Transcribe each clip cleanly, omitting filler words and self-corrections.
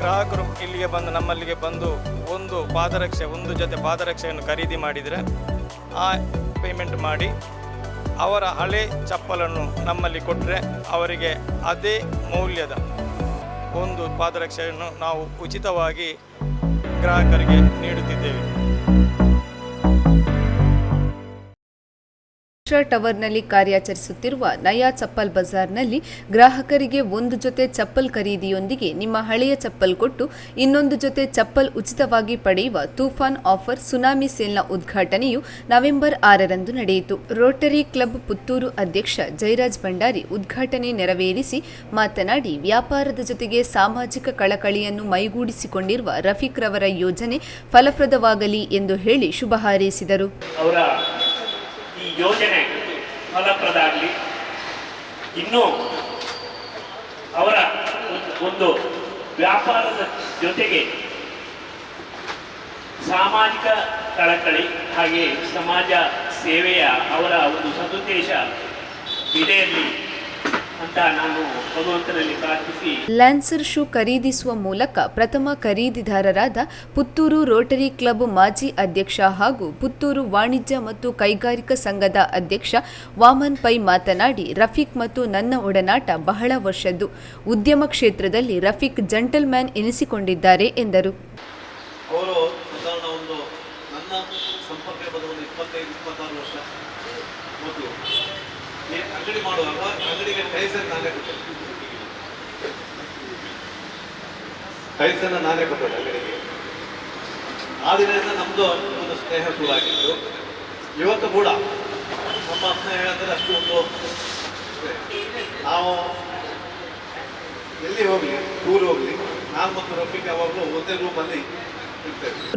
ಗ್ರಾಹಕರು ಇಲ್ಲಿಗೆ ಬಂದು ನಮ್ಮಲ್ಲಿಗೆ ಬಂದು ಒಂದು ಜೊತೆ ಪಾದರಕ್ಷೆಯನ್ನು ಖರೀದಿ ಮಾಡಿದರೆ ಆ ಪೇಮೆಂಟ್ ಮಾಡಿ ಅವರ ಹಳೆ ಚಪ್ಪಲನ್ನು ನಮ್ಮಲ್ಲಿ ಕೊಟ್ಟರೆ ಅವರಿಗೆ ಅದೇ ಮೌಲ್ಯದ ಒಂದು ಪಾದರಕ್ಷೆಯನ್ನು ನಾವು ಉಚಿತವಾಗಿ ಗ್ರಾಹಕರಿಗೆ ನೀಡುತ್ತಿದ್ದೇವೆ. ಟವರ್ನಲ್ಲಿ ಕಾರ್ಯಾಚರಿಸುತ್ತಿರುವ ನಯಾ ಚಪ್ಪಲ್ ಬಜಾರ್ನಲ್ಲಿ ಗ್ರಾಹಕರಿಗೆ ಒಂದು ಜೊತೆ ಚಪ್ಪಲ್ ಖರೀದಿಯೊಂದಿಗೆ ನಿಮ್ಮ ಹಳೆಯ ಚಪ್ಪಲ್ ಕೊಟ್ಟು ಇನ್ನೊಂದು ಜೊತೆ ಚಪ್ಪಲ್ ಉಚಿತವಾಗಿ ಪಡೆಯುವ ತೂಫಾನ್ ಆಫರ್ ಸುನಾಮಿ ಸೇಲ್ನ ಉದ್ಘಾಟನೆಯು ನವೆಂಬರ್ 6ರಂದು ನಡೆಯಿತು. ರೋಟರಿ ಕ್ಲಬ್ ಪುತ್ತೂರು ಅಧ್ಯಕ್ಷ ಜಯರಾಜ್ ಭಂಡಾರಿ ಉದ್ಘಾಟನೆ ನೆರವೇರಿಸಿ ಮಾತನಾಡಿ, ವ್ಯಾಪಾರದ ಜೊತೆಗೆ ಸಾಮಾಜಿಕ ಕಳಕಳಿಯನ್ನು ಮೈಗೂಡಿಸಿಕೊಂಡಿರುವ ರಫೀಕ್ ರವರ ಯೋಜನೆ ಫಲಪ್ರದವಾಗಲಿ ಎಂದು ಹೇಳಿ ಶುಭ ಹಾರೈಸಿದರು. ಈ ಯೋಜನೆ ಫಲಪ್ರದ ಆಗಲಿ, ಇನ್ನೂ ಅವರ ಒಂದು ವ್ಯಾಪಾರದ ಜೊತೆಗೆ ಸಾಮಾಜಿಕ ಕಳಕಳಿ ಹಾಗೆ ಸಮಾಜ ಸೇವೆಯ ಅವರ ಒಂದು ಸದುದ್ದೇಶ ಈಡೇರಲಿ ಅಂತ ನಾನು ಭಗವಂತನಲ್ಲಿ ಪ್ರಾರ್ಥಿಸಿ ಲ್ಯಾನ್ಸರ್ ಶೂ ಖರೀದಿಸುವ ಮೂಲಕ ಪ್ರಥಮ ಖರೀದಿದಾರರಾದ ಪುತ್ತೂರು ರೋಟರಿ ಕ್ಲಬ್ ಮಾಜಿ ಅಧ್ಯಕ್ಷ ಹಾಗೂ ಪುತ್ತೂರು ವಾಣಿಜ್ಯ ಮತ್ತು ಕೈಗಾರಿಕಾ ಸಂಘದ ಅಧ್ಯಕ್ಷ ವಾಮನ್ ಪೈ ಮಾತನಾಡಿ, ರಫೀಕ್ ಮತ್ತು ನನ್ನ ಒಡನಾಟ ಬಹಳ ವರ್ಷದ್ದು. ಉದ್ಯಮ ಕ್ಷೇತ್ರದಲ್ಲಿ ರಫೀಕ್ ಜೆಂಟಲ್ ಮ್ಯಾನ್ ಎನಿಸಿಕೊಂಡಿದ್ದಾರೆ ಎಂದರು. ಅವರು ಸಾಧಾರಣ ನನ್ನ ಸಂಪರ್ಕ ಬಂದ 25-26 ವರ್ಷ ಮೊದಲು ಅಂಗಡಿ ಮಾಡುವಾಗ ಅಂಗಡಿಗೆ ಟೈಸನ್ ನಾನೇ ಕೊಟ್ಟೆ ಅಂಗಡಿಗೆ. ಆ ದಿನದಿಂದ ನಮ್ಮದು ಒಂದು ಸ್ನೇಹ ಶುರುವಾಗಿತ್ತು. ಇವತ್ತು ಕೂಡ ನಮ್ಮ ಸ್ನೇಹ ಹೇಳಿದ್ರೆ ಅಷ್ಟು ನಾವು ಎಲ್ಲಿ ಹೋಗಲಿ, ಟೂರ್ ಹೋಗಲಿ, ನಾನು ಮತ್ತು ರಫೀಕ್ ಯಾವಾಗಲೂ ಒಂದೇ ರೂಮಲ್ಲಿ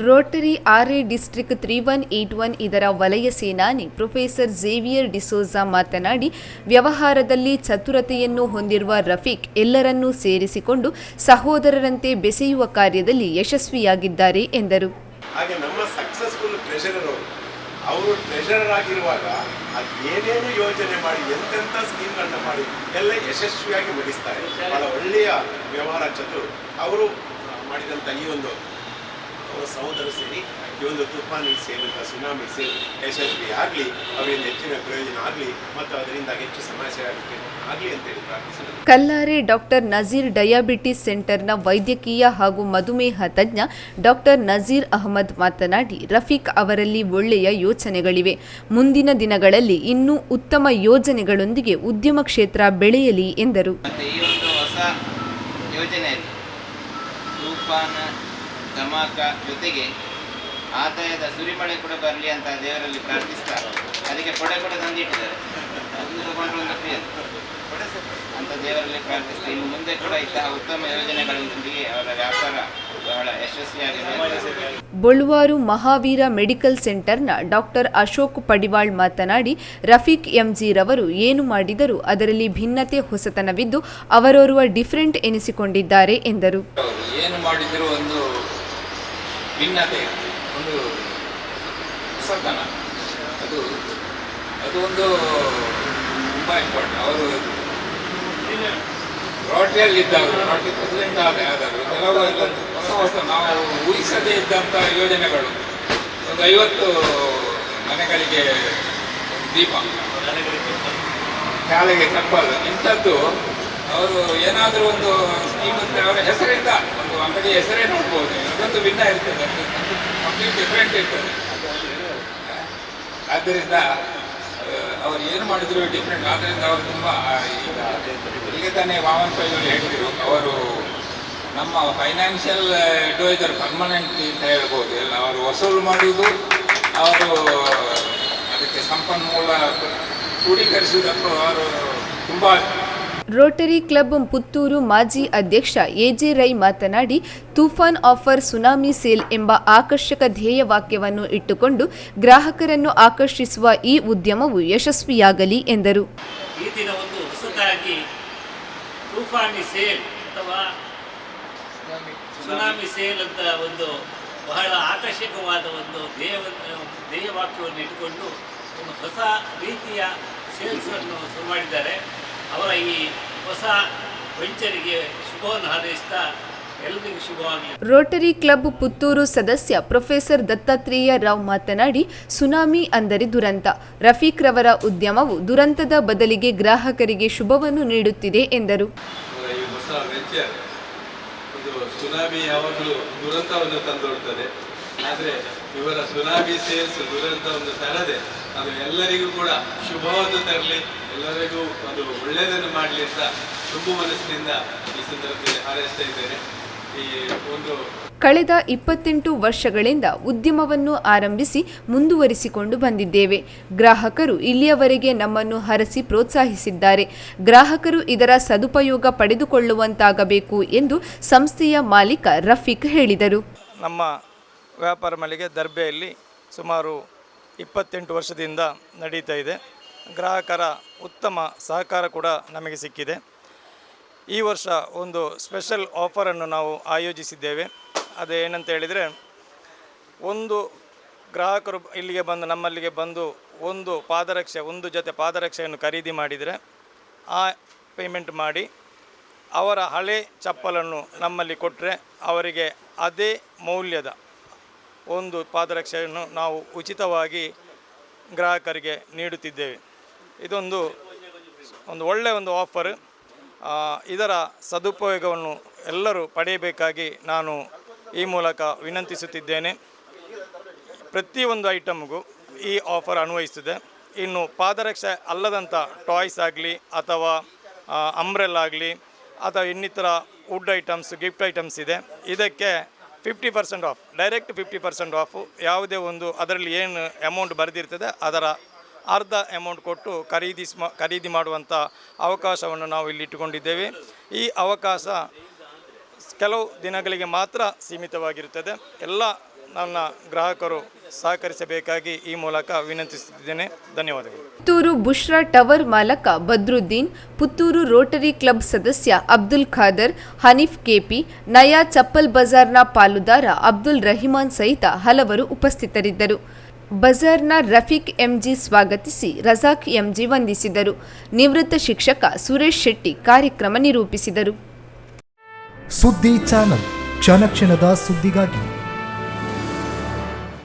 ರೋಟರಿ ಆರ್ಎ ಡಿಸ್ಟ್ರಿಕ್ಟ್ 3181 ಇದರ ವಲಯ ಸೇನಾನಿ ಪ್ರೊಫೆಸರ್ ಝೇವಿಯರ್ ಡಿಸೋಜಾ ಮಾತನಾಡಿ, ವ್ಯವಹಾರದಲ್ಲಿ ಚತುರತೆಯನ್ನು ಹೊಂದಿರುವ ರಫೀಕ್ ಎಲ್ಲರನ್ನೂ ಸೇರಿಸಿಕೊಂಡು ಸಹೋದರರಂತೆ ಬೆಸೆಯುವ ಕಾರ್ಯದಲ್ಲಿ ಯಶಸ್ವಿಯಾಗಿದ್ದಾರೆ ಎಂದರು. ಹಾಗೆ ನಮ್ಮ ಸಕ್ಸಸ್ಫುಲ್ ಟ್ರೆಷರರ್ ಅವರು ಟ್ರೆಷರರ್ ಆಗಿರುವಾಗ ಏನೇನು ಯೋಜನೆ ಮಾಡಿ ಎಂತೆಂಥ ಸ್ಕೀಮ್ಗಳನ್ನ ಮಾಡಿ ಎಲ್ಲ ಯಶಸ್ವಿಯಾಗಿ ಮುಗಿಸ್ತಾರೆ. ಬಹಳ ಒಳ್ಳೆಯ ವ್ಯವಹಾರ ಚತುರು ಅವರು ಮಾಡಿದಂಥ ಈ ಒಂದು ಅವರ ಸಹೋದರ ಸೇರಿ ಈ ಒಂದು ತುಫಾನಿ ಸೇಲ್ ಸುನಾಮಿ ಸೇಲ್ ಯಶಸ್ವಿ ಆಗಲಿ, ಅವರಿಂದ ಹೆಚ್ಚಿನ ಪ್ರಯೋಜನ ಆಗಲಿ ಮತ್ತು ಅದರಿಂದ ಹೆಚ್ಚು ಸಮಾಜ ಆಗಲಿ ಅಂತೇಳಿ ಪ್ರಾರ್ಥಿಸಿದರು. ಕಲ್ಲಾರೆ ಡಾಕ್ಟರ್ ನಜೀರ್ ಡಯಾಬಿಟಿಸ್ ಸೆಂಟರ್ನ ವೈದ್ಯಕೀಯ ಹಾಗೂ ಮಧುಮೇಹ ತಜ್ಞ ಡಾಕ್ಟರ್ ನಜೀರ್ ಅಹಮದ್ ಮಾತನಾಡಿ, ರಫೀಕ್ ಅವರಲ್ಲಿ ಒಳ್ಳೆಯ ಯೋಚನೆಗಳಿವೆ. ಮುಂದಿನ ದಿನಗಳಲ್ಲಿ ಇನ್ನೂ ಉತ್ತಮ ಯೋಜನೆಗಳೊಂದಿಗೆ ಉದ್ಯಮ ಕ್ಷೇತ್ರ ಬೆಳೆಯಲಿ ಎಂದರು. ಧಮಾಕ ಜೊತೆಗೆ ಆದಾಯದ ಸುರಿಮಳೆ ಕೂಡ ಬರಲಿ ಅಂತ ದೇವರಲ್ಲಿ ಪ್ರಾರ್ಥಿಸ್ತಾರೆ. ಅದಕ್ಕೆ ಕೊಡೆ ಕೂಡ ತಂದಿಟ್ಟಿದ್ದಾರೆ, ಅದು ತಗೊಂಡು ಅಂತ ದೇವರಲ್ಲಿ ಪ್ರಾರ್ಥಿಸ್ತಾರೆ. ಇನ್ನು ಮುಂದೆ ಕೂಡ ಇಂತಹ ಉತ್ತಮ ಯೋಜನೆಗಳೊಂದಿಗೆ ಅವರ ವ್ಯಾಪಾರ ಬಹಳ ಯಶಸ್ವಿಯಾಗಿದೆ. ಬೊಳ್ವಾರು ಮಹಾವೀರ ಮೆಡಿಕಲ್ ಸೆಂಟರ್ನ ಡಾಕ್ಟರ್ ಅಶೋಕ್ ಪಡಿವಾಳ್ ಮಾತನಾಡಿ, ರಫೀಕ್ ಎಂಜಿ ರವರು ಏನು ಮಾಡಿದರೂ ಅದರಲ್ಲಿ ಭಿನ್ನತೆ ಹೊಸತನವಿದ್ದು ಅವರೋರ್ವ ಡಿಫರೆಂಟ್ ಎನಿಸಿಕೊಂಡಿದ್ದಾರೆ ಎಂದರು. ಏನು ಮಾಡಿದರೂ ಒಂದು ಭಿನ್ನತೆ, ಒಂದು ಹೊಸತನ, ಅದು ಒಂದು ತುಂಬ ಇಂಪಾರ್ಟೆಂಟ್. ಅವರು ರೋಟರಿಯಲ್ಲಿದ್ದವರು, ರೋಟರಿ ಪ್ರೆಸಿಡೆಂಟ್ ಆದರು. ಕೆಲವು ಹೊಸ ನಾವು ಊಹಿಸದೇ ಇದ್ದಂಥ ಯೋಜನೆಗಳು, ಒಂದು 50 ಮನೆಗಳಿಗೆ ದೀಪ, ಶಾಲೆಗೆ ಚಪ್ಪಲ್, ಇಂಥದ್ದು ಅವರು ಏನಾದರೂ ಒಂದು ಸ್ಕೀಮ್ ಅಂದರೆ ಅವರ ಹೆಸರಿಂದ ಒಂದು ಅಂಗಡಿಯ ಹೆಸರೇ ನೋಡ್ಬೋದು. ಅದೊಂದು ಭಿನ್ನ ಇರ್ತದೆ, ಕಂಪ್ಲೀಟ್ ಡಿಫ್ರೆಂಟ್ ಇರ್ತದೆ. ಆದ್ದರಿಂದ ಅವರು ಏನು ಮಾಡಿದ್ರು ಡಿಫ್ರೆಂಟ್. ಆದ್ದರಿಂದ ಅವರು ತುಂಬ ಈಗ ತಾನೇ ವಾಮನ್ ಪೈ ಅವರು ಹೇಳ್ತಿರು, ಅವರು ನಮ್ಮ ಫೈನಾನ್ಷಿಯಲ್ ಅಡ್ವೈಸರ್ ಪರ್ಮನೆಂಟ್ ಅಂತ ಹೇಳ್ಬೋದು. ಎಲ್ಲ ಅವರು ವಸೂಲು ಮಾಡುವುದು, ಅವರು ಅದಕ್ಕೆ ಸಂಪನ್ಮೂಲ ಕ್ರೋಢೀಕರಿಸುವುದಕ್ಕೂ ಅವರು ತುಂಬ. ರೋಟರಿ ಕ್ಲಬ್ ಪುತ್ತೂರು ಮಾಜಿ ಅಧ್ಯಕ್ಷ ಎಜೆ ರೈ ಮಾತನಾಡಿ, ತೂಫಾನ್ ಆಫರ್ ಸುನಾಮಿ ಸೇಲ್ ಎಂಬ ಆಕರ್ಷಕ ಧ್ಯೇಯವಾಕ್ಯವನ್ನು ಇಟ್ಟುಕೊಂಡು ಗ್ರಾಹಕರನ್ನು ಆಕರ್ಷಿಸುವ ಈ ಉದ್ಯಮವು ಯಶಸ್ವಿಯಾಗಲಿ ಎಂದರು. ಈ ದಿನ ಒಂದು ಹೊಸದಾಗಿ ತೂಫಾನಿ ಸೇಲ್ ಅಥವಾ ಸುನಾಮಿ ಸೇಲ್ ಅಂತ ಒಂದು ಬಹಳ ಆಕರ್ಷಕವಾದ ಒಂದು ಧ್ಯೇಯವಾಕ್ಯವನ್ನು ಇಟ್ಟುಕೊಂಡು ಒಂದು ಹೊಸ ರೀತಿಯ ಸೇಲ್ಸನ್ನು ಶುರು ಮಾಡಿದ್ದಾರೆ. ಅವರ ಈ ಹೊಸ ವೆಂಚರಿಗೆ ಶುಭವನ್ನು ಹಾರೈಸ್ತಾ ಎಲ್ಲರಿಗೂ ಶುಭವಾಗಲಿ. ರೋಟರಿ ಕ್ಲಬ್ ಪುತ್ತೂರು ಸದಸ್ಯ ಪ್ರೊಫೆಸರ್ ದತ್ತಾತ್ರೇಯ ರಾವ್ ಮಾತನಾಡಿ, ಸುನಾಮಿ ಅಂದರೆ ದುರಂತ. ರಫೀಕ್ ರವರ ಉದ್ಯಮವು ದುರಂತದ ಬದಲಿಗೆ ಗ್ರಾಹಕರಿಗೆ ಶುಭವನ್ನು ನೀಡುತ್ತಿದೆ ಎಂದರು. ಈ ಹೊಸ ವೆಂಚರ್ ಇದು ಸುನಾಮಿ ಯಾವಾಗಲೂ ದುರಂತವನ್ನು ತಂದೊಡ್ತದೆ. ಆದರೆ ಇವರ ಸುನಾಮಿ ಸೇಲ್ಸ್ ದುರಂತವನ್ನು ತರದೆ ಅದು ಎಲ್ಲರಿಗೂ ಕೂಡ ಶುಭವನ್ನು ತರಲಿ, ಎಲ್ಲರಿಗೂ ಅದು ಒಳ್ಳೆಯದನ್ನು ಮಾಡಲಿ ಅಂತ ಶುಭ ಮನಸ್ಸಿನಿಂದ ಈ ಸಂದರ್ಭದಲ್ಲಿ ಹಾರೈಸ್ತಾ ಇದ್ದೇನೆ. ಈ ಒಂದು ಕಳೆದ 28 ವರ್ಷಗಳಿಂದ ಉದ್ಯಮವನ್ನು ಆರಂಭಿಸಿ ಮುಂದುವರಿಸಿಕೊಂಡು ಬಂದಿದ್ದೇವೆ. ಗ್ರಾಹಕರು ಇಲ್ಲಿಯವರೆಗೆ ನಮ್ಮನ್ನು ಹರಸಿ ಪ್ರೋತ್ಸಾಹಿಸಿದ್ದಾರೆ. ಗ್ರಾಹಕರು ಇದರ ಸದುಪಯೋಗ ಪಡೆದುಕೊಳ್ಳುವಂತಾಗಬೇಕು ಎಂದು ಸಂಸ್ಥೆಯ ಮಾಲೀಕ ರಫೀಕ್ ಹೇಳಿದರು. ನಮ್ಮ ವ್ಯಾಪಾರ ಮಳಿಗೆ ದರ್ಬೆಯಲ್ಲಿ ಸುಮಾರು 28 ವರ್ಷದಿಂದ ನಡೀತಾ ಇದೆ. ಗ್ರಾಹಕರ ಉತ್ತಮ ಸಹಕಾರ ಕೂಡ ನಮಗೆ ಸಿಕ್ಕಿದೆ. ಈ ವರ್ಷ ಒಂದು ಸ್ಪೆಷಲ್ ಆಫರನ್ನು ನಾವು ಆಯೋಜಿಸಿದ್ದೇವೆ. ಅದೇನಂತ ಹೇಳಿದರೆ, ಒಂದು ಗ್ರಾಹಕರು ಇಲ್ಲಿಗೆ ಬಂದು ನಮ್ಮಲ್ಲಿಗೆ ಬಂದು ಒಂದು ಜೊತೆ ಪಾದರಕ್ಷೆಯನ್ನು ಖರೀದಿ ಮಾಡಿದರೆ ಆ ಪೇಮೆಂಟ್ ಮಾಡಿ ಅವರ ಹಳೆ ಚಪ್ಪಲನ್ನು ನಮ್ಮಲ್ಲಿ ಕೊಟ್ಟರೆ ಅವರಿಗೆ ಅದೇ ಮೌಲ್ಯದ ಒಂದು ಪಾದರಕ್ಷೆಯನ್ನು ನಾವು ಉಚಿತವಾಗಿ ಗ್ರಾಹಕರಿಗೆ ನೀಡುತ್ತಿದ್ದೇವೆ. ಇದೊಂದು ಒಳ್ಳೆಯ ಒಂದು ಆಫರ್. ಇದರ ಸದುಪಯೋಗವನ್ನು ಎಲ್ಲರೂ ಪಡೆಯಬೇಕಾಗಿ ನಾನು ಈ ಮೂಲಕ ವಿನಂತಿಸುತ್ತಿದ್ದೇನೆ. ಪ್ರತಿಯೊಂದು ಐಟಮ್ಗೂ ಈ ಆಫರ್ ಅನ್ವಯಿಸುತ್ತದೆ. ಇನ್ನು ಪಾದರಕ್ಷೆ ಅಲ್ಲದಂಥ ಟಾಯ್ಸ್ ಆಗಲಿ ಅಥವಾ ಅಂಬ್ರೆಲ್ಲ ಆಗಲಿ ಅಥವಾ ಇನ್ನಿತರ ವುಡ್ ಐಟಮ್ಸ್, ಗಿಫ್ಟ್ ಐಟಮ್ಸ್ ಇದೆ. ಇದಕ್ಕೆ 50% ಆಫ್, ಡೈರೆಕ್ಟ್ 50% ಆಫು. ಯಾವುದೇ ಒಂದು ಅದರಲ್ಲಿ ಏನು ಅಮೌಂಟ್ ಬರೆದಿರ್ತದೆ ಅದರ ಅರ್ಧ ಅಮೌಂಟ್ ಕೊಟ್ಟು ಖರೀದಿ ಮಾಡುವಂಥ ಅವಕಾಶವನ್ನು ನಾವು ಇಲ್ಲಿ ಇಟ್ಟುಕೊಂಡಿದ್ದೇವೆ. ಈ ಅವಕಾಶ ಕೆಲವು ದಿನಗಳಿಗೆ ಮಾತ್ರ ಸೀಮಿತವಾಗಿರುತ್ತದೆ. ಎಲ್ಲ ನನ್ನ ಗ್ರಾಹಕರು ಸಹಕರಿಸಬೇಕಾಗಿ ಈ ಮೂಲಕ ವಿನಂತಿಸುತ್ತಿದ್ದೇನೆ. ಧನ್ಯವಾದಗಳು. ಪುತ್ತೂರು ಬುಷ್ರಾ ಟವರ್ ಮಾಲಕ ಬದ್ರುದ್ದೀನ್, ಪುತ್ತೂರು ರೋಟರಿ ಕ್ಲಬ್ ಸದಸ್ಯ ಅಬ್ದುಲ್ ಖಾದರ್, ಹನೀಫ್ ಕೆಪಿ, ನಯಾ ಚಪ್ಪಲ್ ಬಜಾರ್ನ ಪಾಲುದಾರ ಅಬ್ದುಲ್ ರಹಿಮಾನ್ ಸಹಿತ ಹಲವರು ಉಪಸ್ಥಿತರಿದ್ದರು. ಬಜಾರ್ನ ರಫೀಕ್ ಎಂಜಿ ಸ್ವಾಗತಿಸಿ ರಜಾಕ್ ಎಂಜಿ ವಂದಿಸಿದರು. ನಿವೃತ್ತ ಶಿಕ್ಷಕ ಸುರೇಶ್ ಶೆಟ್ಟಿ ಕಾರ್ಯಕ್ರಮ ನಿರೂಪಿಸಿದರು. ಸುದ್ದಿ ಚಾನಲ್, ಕ್ಷಣ ಕ್ಷಣದ ಸುದ್ದಿಗಾಗಿ